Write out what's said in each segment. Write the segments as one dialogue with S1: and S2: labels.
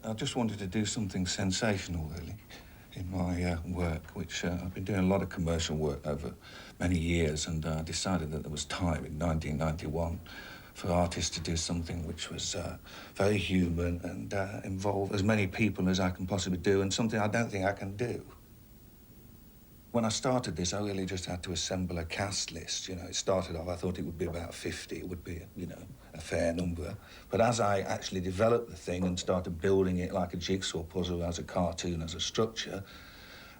S1: I just wanted to do something sensational, really, in my work, which I've been doing a lot of commercial work over many years, and I decided that there was time in 1991 for artists to do something which was very human and involve as many people as I can possibly do, and something I don't think I can do. When I started this, I really just had to assemble a cast list. You know, it started off, I thought it would be about 50. It would be, you know, a fair number. But as I actually developed the thing and started building it like a jigsaw puzzle, as a cartoon, as a structure,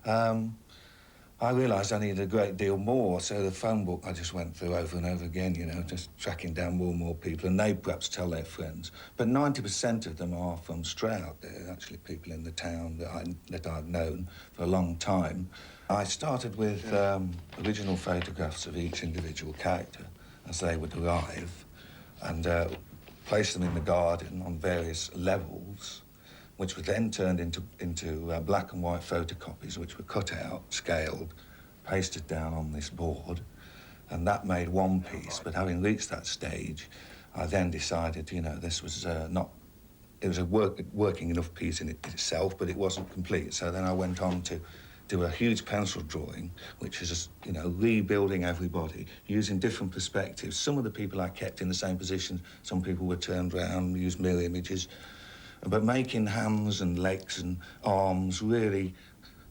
S1: I realised I needed a great deal more. So the phone book I just went through over and over again, you know, just tracking down more and more people, and they perhaps tell their friends. But 90% of them are from Stroud. They're actually people in the town that I've known for a long time. I started with original photographs of each individual character as they would arrive, and placed them in the garden on various levels, which were then turned into black and white photocopies, which were cut out, scaled, pasted down on this board, and that made one piece. But having reached that stage, I then decided, you know, this was not... It was a working enough piece in itself, but it wasn't complete. So then I went on to do a huge pencil drawing, which is, you know, rebuilding everybody, using different perspectives. Some of the people I kept in the same position, some people were turned around, used mirror images, but making hands and legs and arms really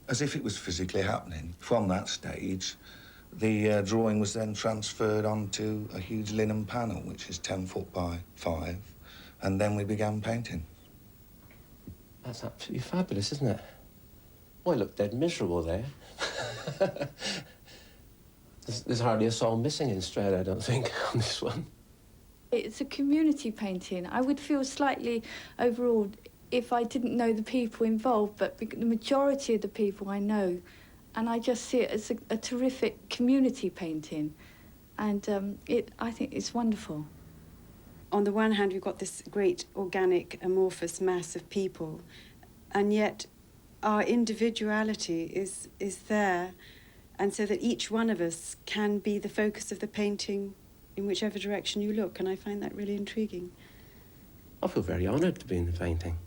S1: as if it was physically happening. From that stage, the drawing was then transferred onto a huge linen panel, which is 10 foot by 5, and then we began painting.
S2: That's absolutely fabulous, isn't it? Boy, I look dead miserable there. There's hardly a soul missing in Stroud, I don't think, on this one.
S3: It's a community painting. I would feel slightly overawed if I didn't know the people involved, but the majority of the people I know, and I just see it as a terrific community painting, and I think it's wonderful.
S4: On the one hand, we've got this great organic, amorphous mass of people, and yet our individuality is there, and so that each one of us can be the focus of the painting in whichever direction you look, and I find that really intriguing.
S2: I feel very honoured to be in the painting.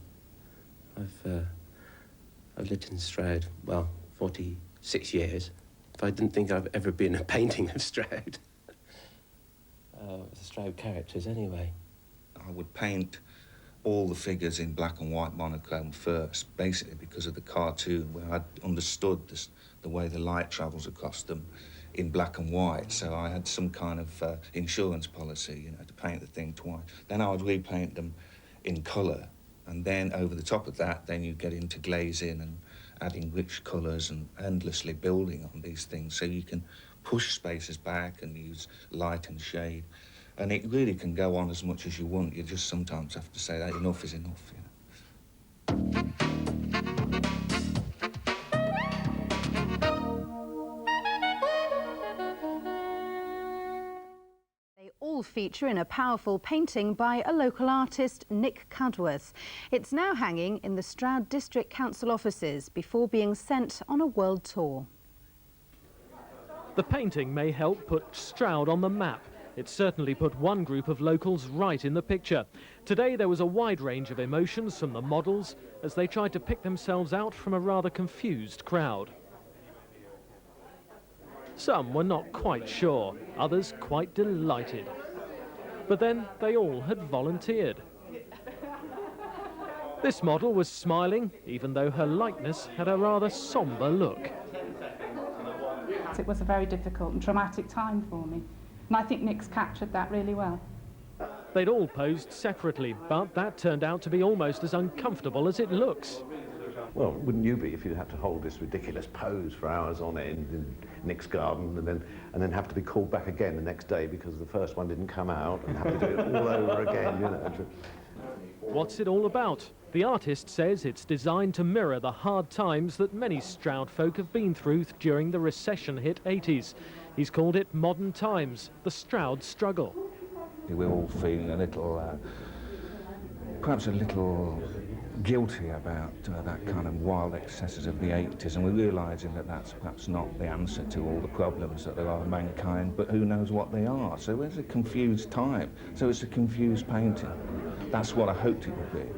S2: I've lived in Stroud, well, 46 years. If I didn't think I've ever been a painting of Stroud. The Stroud characters, anyway.
S1: I would paint all the figures in black and white monochrome first, basically because of the cartoon, where I'd understood the way the light travels across them in black and white. So I had some kind of insurance policy, you know, to paint the thing twice. Then I would repaint them in colour, and then over the top of that, then you get into glazing and adding rich colours and endlessly building on these things, so you can push spaces back and use light and shade. And it really can go on as much as you want. You just sometimes have to say that enough is enough, you know.
S5: They all feature in a powerful painting by a local artist, Nick Cudworth. It's now hanging in the Stroud District Council offices before being sent on a world tour.
S6: The painting may help put Stroud on the map. It certainly put one group of locals right in the picture. Today there was a wide range of emotions from the models as they tried to pick themselves out from a rather confused crowd. Some were not quite sure, others quite delighted. But then they all had volunteered. This model was smiling, even though her likeness had a rather sombre look.
S7: It was a very difficult and traumatic time for me, and I think Nick's captured that really well.
S6: They'd all posed separately, but that turned out to be almost as uncomfortable as it looks.
S8: Well, wouldn't you be if you had to hold this ridiculous pose for hours on end in Nick's garden and then have to be called back again the next day because the first one didn't come out and have to do it all over again, you know?
S6: What's it all about? The artist says it's designed to mirror the hard times that many Stroud folk have been through during the recession-hit 80s. He's called it Modern Times, the Stroud struggle.
S1: We're all feeling a little, perhaps a little guilty about that kind of wild excesses of the 80s, and we're realising that that's perhaps not the answer to all the problems that there are in mankind, but who knows what they are. So it's a confused time. So it's a confused painting. That's what I hoped it would be.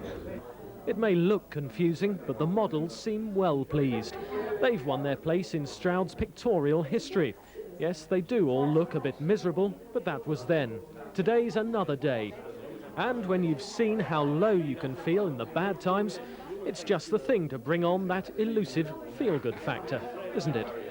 S6: It may look confusing, but the models seem well pleased. They've won their place in Stroud's pictorial history. Yes, they do all look a bit miserable, but that was then. Today's another day. And when you've seen how low you can feel in the bad times, it's just the thing to bring on that elusive feel-good factor, isn't it?